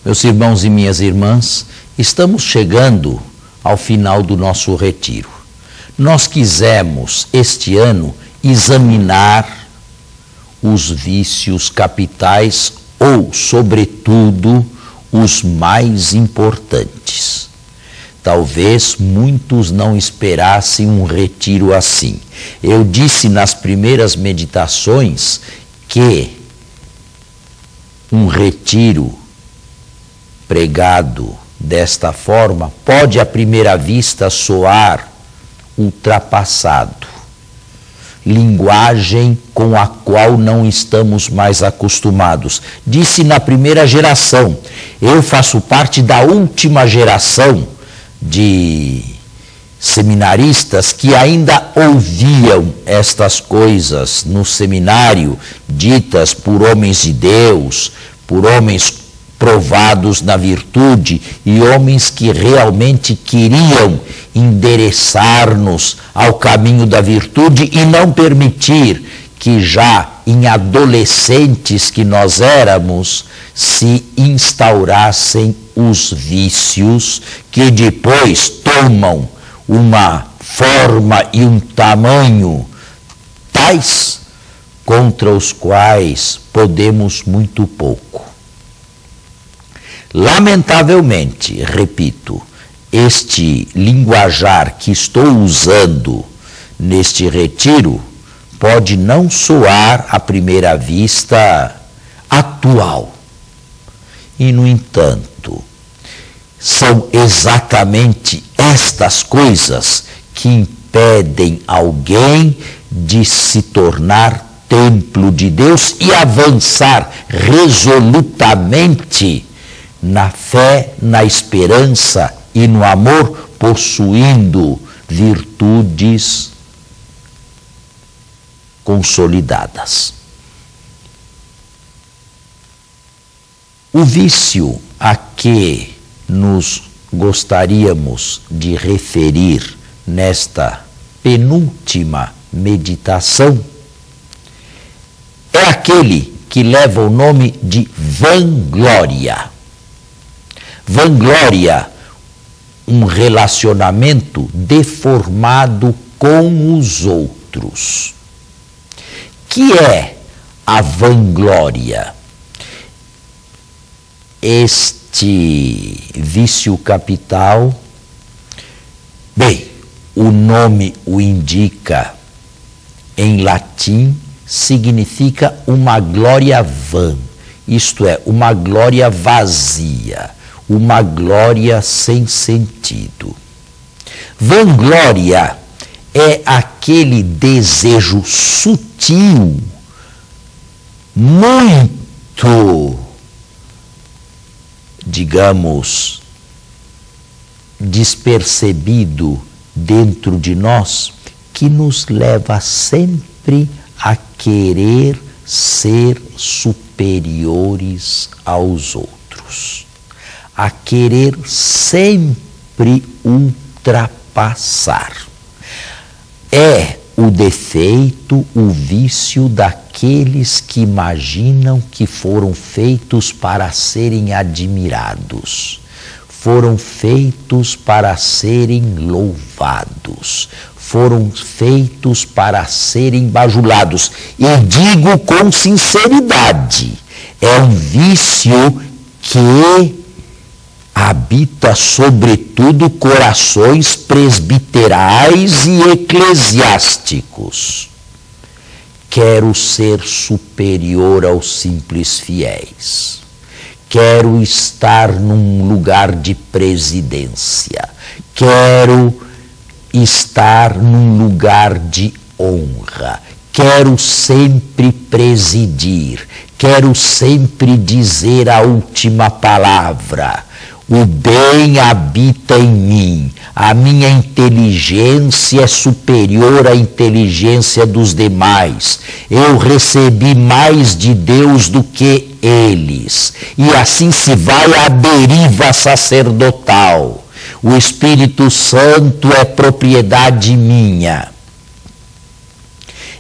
Meus irmãos e minhas irmãs, estamos chegando ao final do nosso retiro. Nós quisemos, este ano, examinar os vícios capitais ou, sobretudo, os mais importantes. Talvez muitos não esperassem um retiro assim. Eu disse nas primeiras meditações que um retiro pregado desta forma pode à primeira vista soar ultrapassado, linguagem com a qual não estamos mais acostumados. Disse na primeira geração, eu faço parte da última geração de seminaristas que ainda ouviam estas coisas no seminário, ditas por homens de Deus, por homens provados na virtude e homens que realmente queriam endereçar-nos ao caminho da virtude e não permitir que já em adolescentes que nós éramos se instaurassem os vícios que depois tomam uma forma e um tamanho tais contra os quais podemos muito pouco. Lamentavelmente, repito, este linguajar que estou usando neste retiro pode não soar à primeira vista atual. E, no entanto, são exatamente estas coisas que impedem alguém de se tornar templo de Deus e avançar resolutamente na fé, na esperança e no amor, possuindo virtudes consolidadas. O vício a que nos gostaríamos de referir nesta penúltima meditação é aquele que leva o nome de vanglória. Vanglória, um relacionamento deformado com os outros. Que é a vanglória? Este vício capital, bem, o nome o indica, em latim, significa uma glória vã, isto é, uma glória vazia, uma glória sem sentido. Vanglória é aquele desejo sutil, muito, digamos, despercebido dentro de nós, que nos leva sempre a querer ser superiores aos outros, a querer sempre ultrapassar. É o defeito, o vício daqueles que imaginam que foram feitos para serem admirados, foram feitos para serem louvados, foram feitos para serem bajulados. E digo com sinceridade, é um vício que habita sobretudo corações presbiterais e eclesiásticos. Quero ser superior aos simples fiéis. Quero estar num lugar de presidência. Quero estar num lugar de honra. Quero sempre presidir. Quero sempre dizer a última palavra. O bem habita em mim, a minha inteligência é superior à inteligência dos demais, eu recebi mais de Deus do que eles, e assim se vai à deriva sacerdotal. O Espírito Santo é propriedade minha.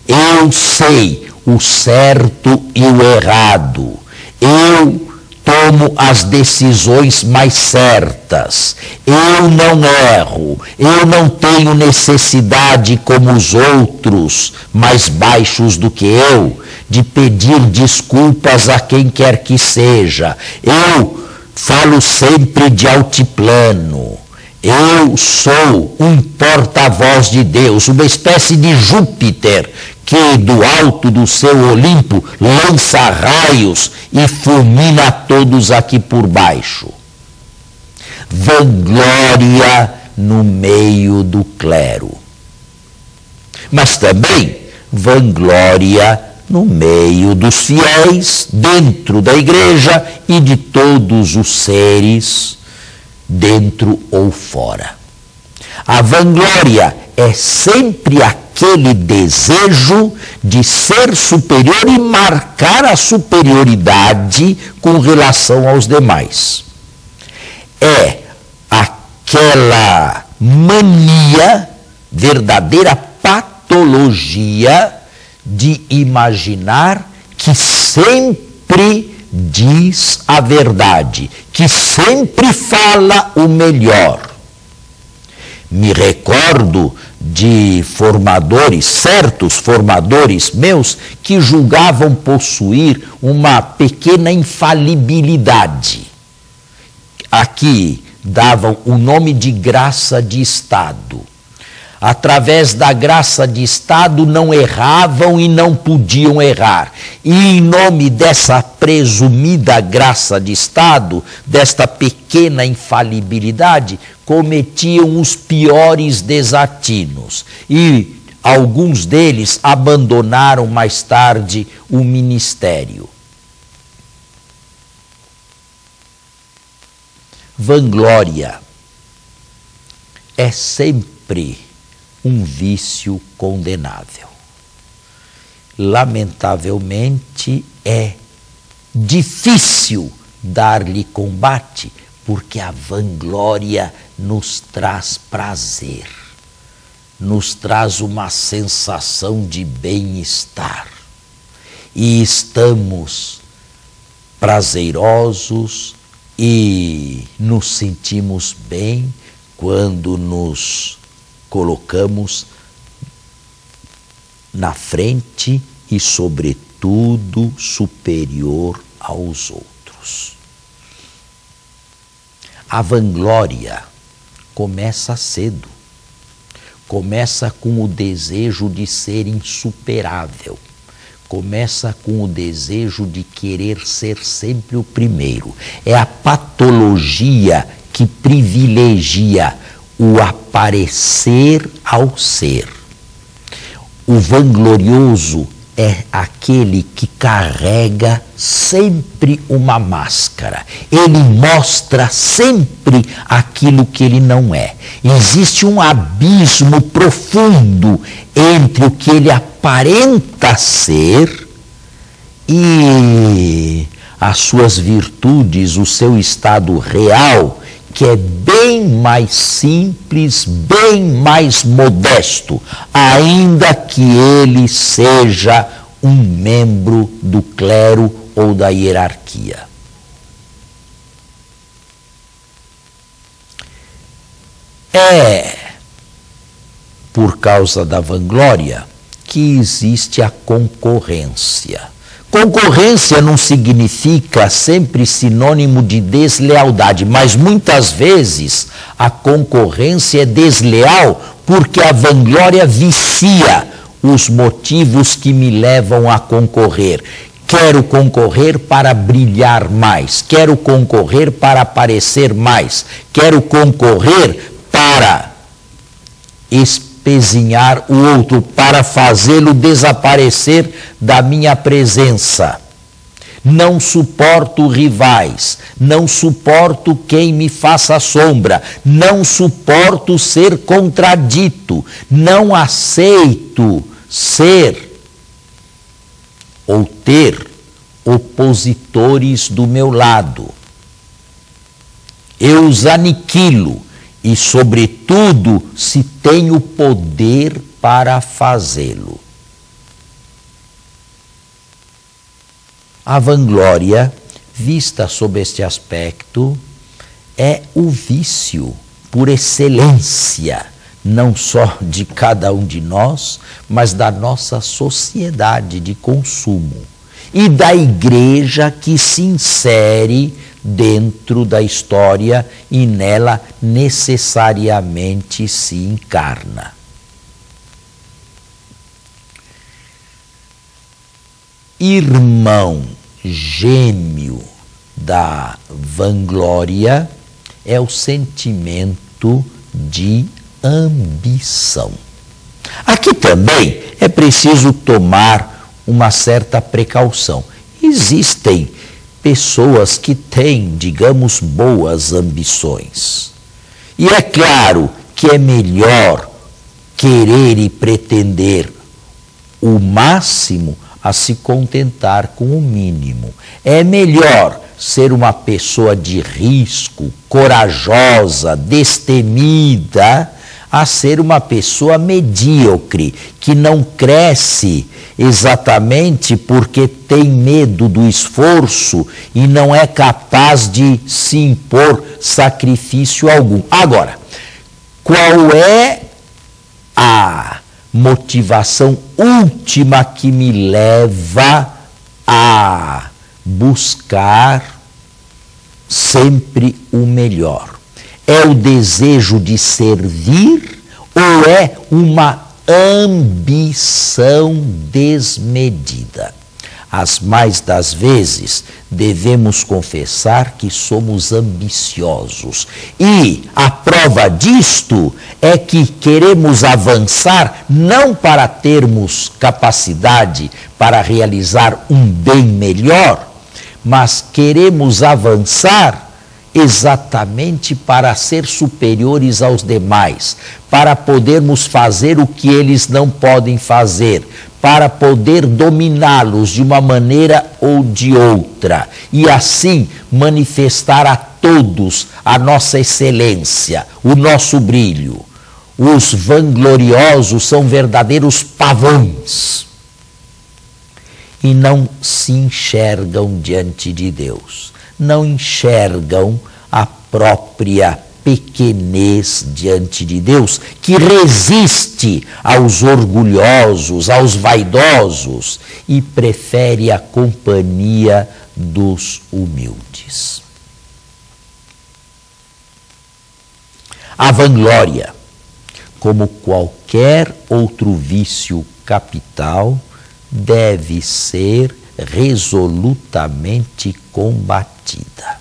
Eu sei o certo e o errado. Eu tomo as decisões mais certas, eu não erro, eu não tenho necessidade como os outros, mais baixos do que eu, de pedir desculpas a quem quer que seja. Eu falo sempre de altiplano. Eu sou um porta-voz de Deus, uma espécie de Júpiter que do alto do seu Olimpo lança raios e fulmina todos aqui por baixo. Vanglória no meio do clero. Mas também vanglória no meio dos fiéis, dentro da igreja e de todos os seres, dentro ou fora. A vanglória é sempre aquele desejo de ser superior e marcar a superioridade com relação aos demais. É aquela mania, verdadeira patologia de imaginar que sempre diz a verdade, que sempre fala o melhor. Me recordo de formadores, certos formadores meus, que julgavam possuir uma pequena infalibilidade. Aqui davam o nome de graça de Estado. Através da graça de Estado não erravam e não podiam errar. E em nome dessa presumida graça de Estado, desta pequena infalibilidade, cometiam os piores desatinos. E alguns deles abandonaram mais tarde o ministério. Vanglória é sempre um vício condenável. Lamentavelmente, é difícil dar-lhe combate, porque a vanglória nos traz prazer, nos traz uma sensação de bem-estar. E estamos prazerosos e nos sentimos bem quando nos colocamos na frente e, sobretudo, superior aos outros. A vanglória começa cedo, começa com o desejo de ser insuperável, começa com o desejo de querer ser sempre o primeiro. É a patologia que privilegia o aparecer ao ser. O vanglorioso é aquele que carrega sempre uma máscara. Ele mostra sempre aquilo que ele não é. Existe um abismo profundo entre o que ele aparenta ser e as suas virtudes, o seu estado real, que é bem mais simples, bem mais modesto, ainda que ele seja um membro do clero ou da hierarquia. É por causa da vanglória que existe a concorrência. Concorrência não significa sempre sinônimo de deslealdade, mas muitas vezes a concorrência é desleal porque a vanglória vicia os motivos que me levam a concorrer. Quero concorrer para brilhar mais, quero concorrer para aparecer mais, quero concorrer para espezinhar o outro, para fazê-lo desaparecer da minha presença. Não suporto rivais, não suporto quem me faça sombra, não suporto ser contradito, não aceito ser ou ter opositores do meu lado. Eu os aniquilo e, sobretudo, se tenho poder para fazê-lo. A vanglória vista sob este aspecto, é o vício por excelência, não só de cada um de nós, mas da nossa sociedade de consumo e da igreja que se insere dentro da história e nela necessariamente se encarna. Irmão gêmeo da vanglória é o sentimento de ambição. Aqui também é preciso tomar uma certa precaução. Existem pessoas que têm, digamos, boas ambições. E é claro que é melhor querer e pretender o máximo a se contentar com o mínimo. É melhor ser uma pessoa de risco, corajosa, destemida, a ser uma pessoa medíocre, que não cresce exatamente porque tem medo do esforço e não é capaz de se impor sacrifício algum. Agora, qual é a motivação última que me leva a buscar sempre o melhor? É o desejo de servir ou é uma ambição desmedida? As mais das vezes devemos confessar que somos ambiciosos. E a prova disto é que queremos avançar não para termos capacidade para realizar um bem melhor, mas queremos avançar exatamente para ser superiores aos demais, para podermos fazer o que eles não podem fazer, para poder dominá-los de uma maneira ou de outra, e assim manifestar a todos a nossa excelência, o nosso brilho. Os vangloriosos são verdadeiros pavões e não se enxergam diante de Deus, não enxergam a própria pequenez diante de Deus, que resiste aos orgulhosos, aos vaidosos e prefere a companhia dos humildes. A vanglória, como qualquer outro vício capital, deve ser resolutamente combatida.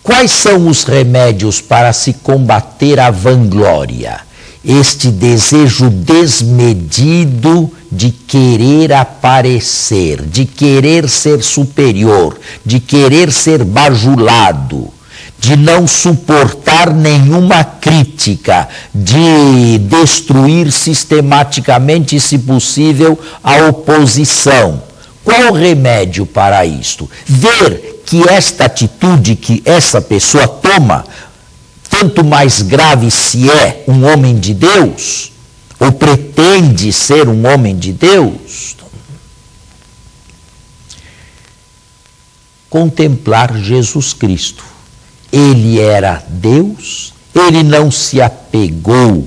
Quais são os remédios para se combater a vanglória? Este desejo desmedido de querer aparecer, de querer ser superior, de querer ser bajulado, de não suportar nenhuma crítica, de destruir sistematicamente, se possível, a oposição. Qual o remédio para isto? Ver que esta atitude que essa pessoa toma, tanto mais grave se é um homem de Deus, ou pretende ser um homem de Deus, contemplar Jesus Cristo. Ele era Deus, ele não se apegou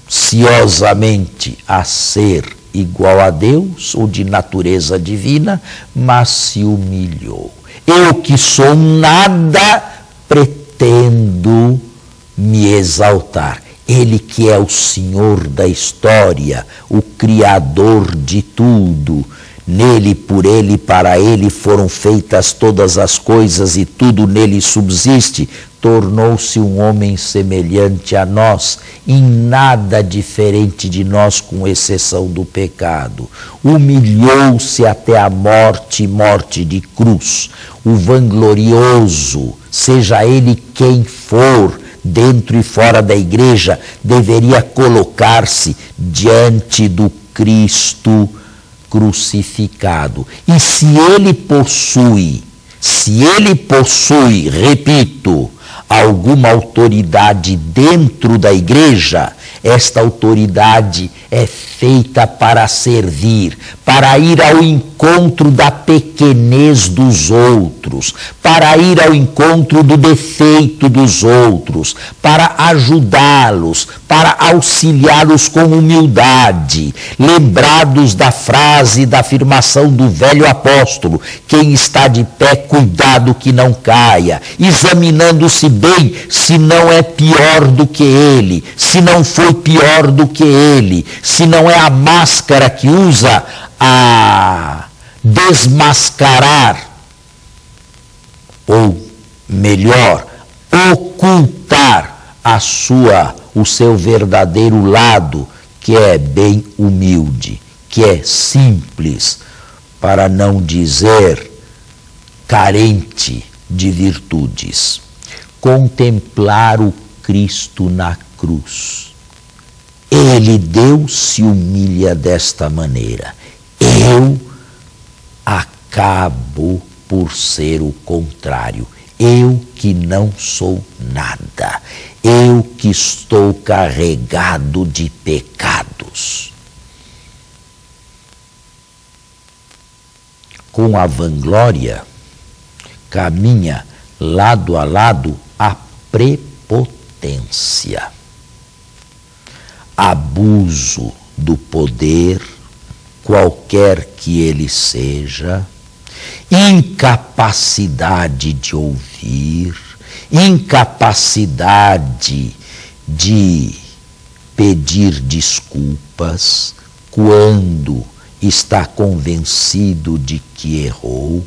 ciosamente a ser igual a Deus ou de natureza divina, mas se humilhou. Eu que sou nada, pretendo me exaltar. Ele que é o Senhor da história, o Criador de tudo. Nele, por ele, para ele foram feitas todas as coisas e tudo nele subsiste. Tornou-se um homem semelhante a nós, em nada diferente de nós, com exceção do pecado. Humilhou-se até a morte, morte de cruz. O vanglorioso, seja ele quem for, dentro e fora da igreja, deveria colocar-se diante do Cristo crucificado. E se ele possui, repito, alguma autoridade dentro da igreja, Esta autoridade é feita para servir, para ir ao encontro da pequenez dos outros, para ir ao encontro do defeito dos outros, para ajudá-los, para auxiliá-los com humildade. Lembrados da frase, da afirmação do velho apóstolo: quem está de pé, cuidado que não caia, examinando-se bem se não é pior do que ele, se não foi pior do que ele, se não é a máscara que usa a desmascarar, ou melhor, ocultar o seu verdadeiro lado, que é bem humilde, que é simples, para não dizer carente de virtudes. Contemplar o Cristo na cruz. Ele, Deus, se humilha desta maneira. Eu acabo por ser o contrário. Eu que não sou nada. Eu que estou carregado de pecados. Com a vanglória, caminha lado a lado a prepotência. Abuso do poder, qualquer que ele seja, incapacidade de ouvir, incapacidade de pedir desculpas quando está convencido de que errou.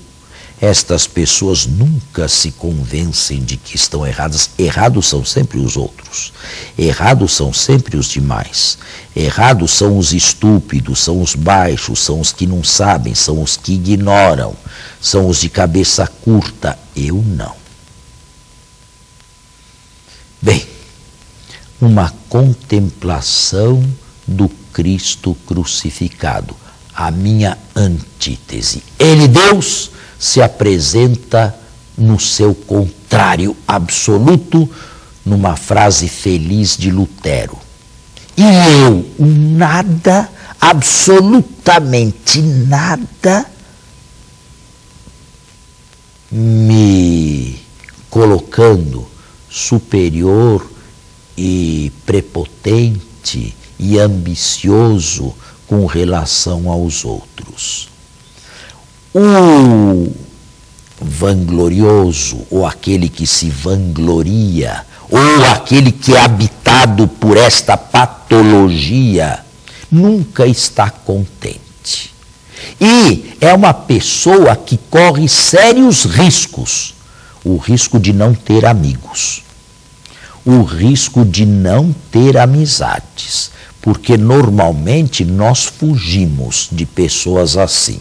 Estas pessoas nunca se convencem de que estão erradas. Errados são sempre os outros. Errados são sempre os demais. Errados são os estúpidos, são os baixos, são os que não sabem, são os que ignoram, são os de cabeça curta. Eu não. Bem, uma contemplação do Cristo crucificado. A minha antítese. Ele, Deus, se apresenta no seu contrário absoluto, numa frase feliz de Lutero. E eu, nada, absolutamente nada, me colocando superior e prepotente e ambicioso com relação aos outros. O vanglorioso, ou aquele que se vangloria, ou aquele que é habitado por esta patologia, nunca está contente. E é uma pessoa que corre sérios riscos. O risco de não ter amigos, o risco de não ter amizades, porque normalmente nós fugimos de pessoas assim.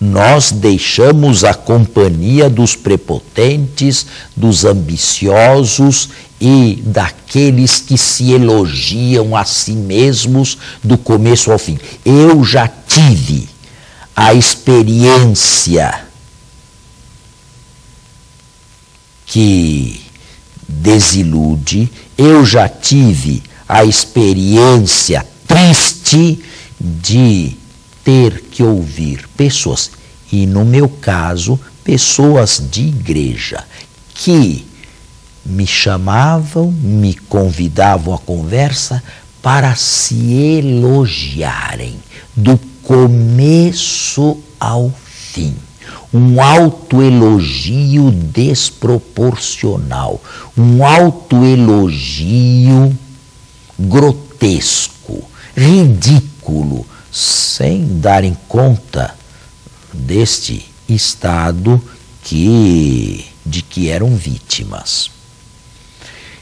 Nós deixamos a companhia dos prepotentes, dos ambiciosos e daqueles que se elogiam a si mesmos do começo ao fim. Eu já tive a experiência que desilude, eu já tive a experiência triste de ter que ouvir pessoas, e no meu caso, pessoas de igreja, que me chamavam, me convidavam à conversa para se elogiarem do começo ao fim. Um autoelogio desproporcional, um autoelogio grotesco, ridículo, sem darem conta deste estado de que eram vítimas.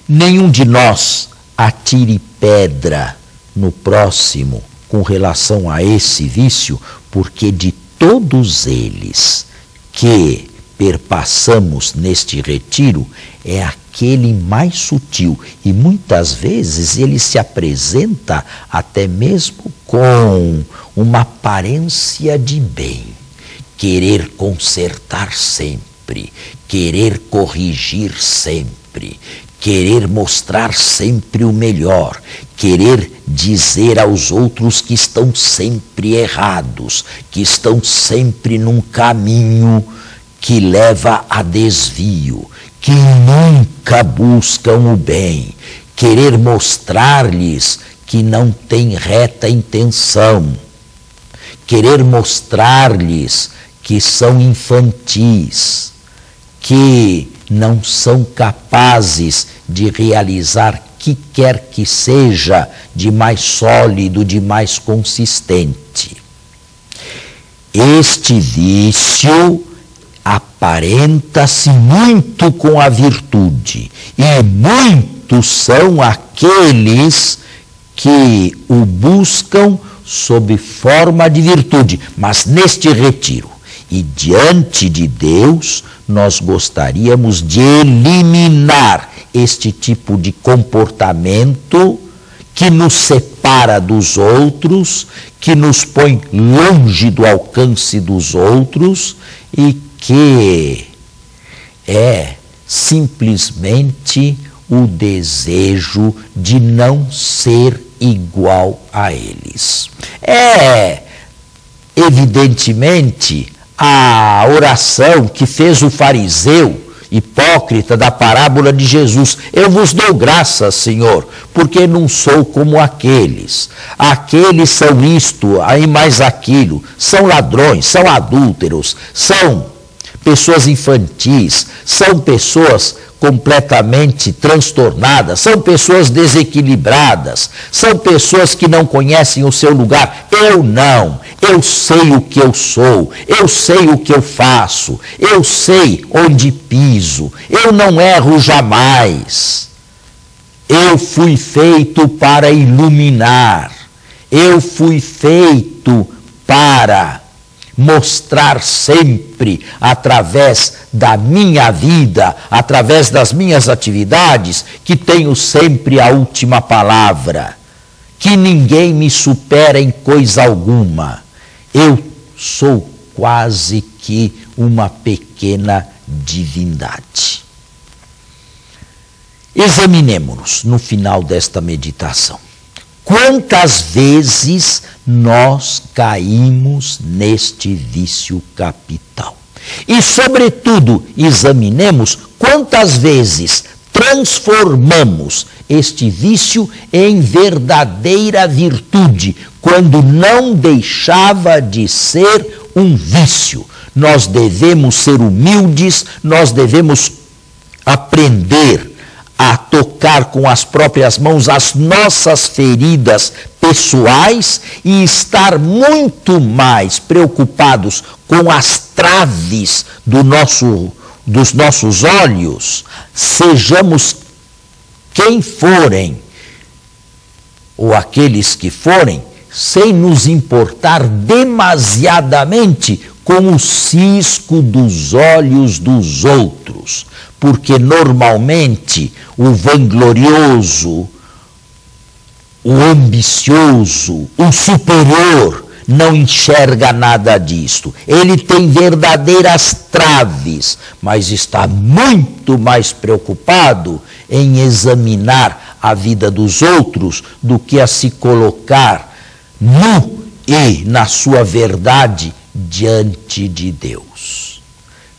Nenhum de nós atire pedra no próximo com relação a esse vício, porque de todos eles que perpassamos neste retiro, é aquele mais sutil, e muitas vezes ele se apresenta até mesmo com uma aparência de bem, querer consertar sempre, querer corrigir sempre, querer mostrar sempre o melhor, querer dizer aos outros que estão sempre errados, que estão sempre num caminho que leva a desvio, que nunca buscam o bem, querer mostrar-lhes que não tem reta intenção, querer mostrar-lhes que são infantis, que não são capazes de realizar que quer que seja de mais sólido, de mais consistente. Este vício aparenta-se muito com a virtude, e muitos são aqueles que o buscam sob forma de virtude, mas neste retiro e diante de Deus, nós gostaríamos de eliminar este tipo de comportamento que nos separa dos outros, que nos põe longe do alcance dos outros e que é simplesmente o desejo de não ser igual a eles. É, evidentemente, a oração que fez o fariseu hipócrita da parábola de Jesus: eu vos dou graças, Senhor, porque não sou como aqueles. Aqueles são isto, aí mais aquilo, são ladrões, são adúlteros, são pessoas infantis, são pessoas completamente transtornadas, são pessoas desequilibradas, são pessoas que não conhecem o seu lugar. Eu não, eu sei o que eu sou, eu sei o que eu faço, eu sei onde piso, eu não erro jamais. Eu fui feito para iluminar, eu fui feito para mostrar sempre, através da minha vida, através das minhas atividades, que tenho sempre a última palavra, que ninguém me supera em coisa alguma. Eu sou quase que uma pequena divindade. Examinemo-nos no final desta meditação. Quantas vezes nós caímos neste vício capital? E, sobretudo, examinemos quantas vezes transformamos este vício em verdadeira virtude, quando não deixava de ser um vício. Nós devemos ser humildes, nós devemos aprender a tocar com as próprias mãos as nossas feridas pessoais e estar muito mais preocupados com as traves dos nossos olhos, sejamos quem forem, ou aqueles que forem, sem nos importar demasiadamente com o cisco dos olhos dos outros, porque normalmente o vanglorioso, o ambicioso, o superior não enxerga nada disto. Ele tem verdadeiras traves, mas está muito mais preocupado em examinar a vida dos outros do que a se colocar nu e na sua verdade diante de Deus.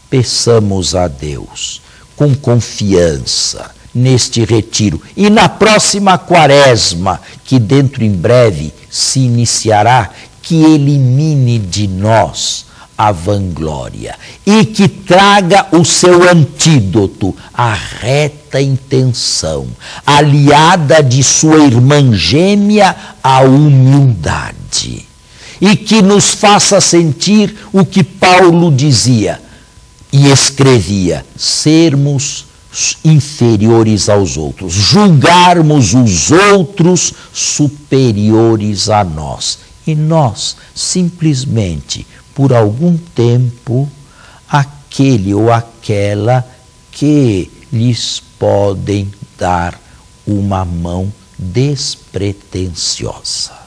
Peçamos a Deus com confiança neste retiro e na próxima quaresma, que dentro em breve se iniciará, que elimine de nós a vanglória e que traga o seu antídoto, a reta intenção, aliada de sua irmã gêmea, a humildade, e que nos faça sentir o que Paulo dizia e escrevia: sermos inferiores aos outros, julgarmos os outros superiores a nós, e nós simplesmente, por algum tempo, aquele ou aquela que lhes podem dar uma mão despretensiosa.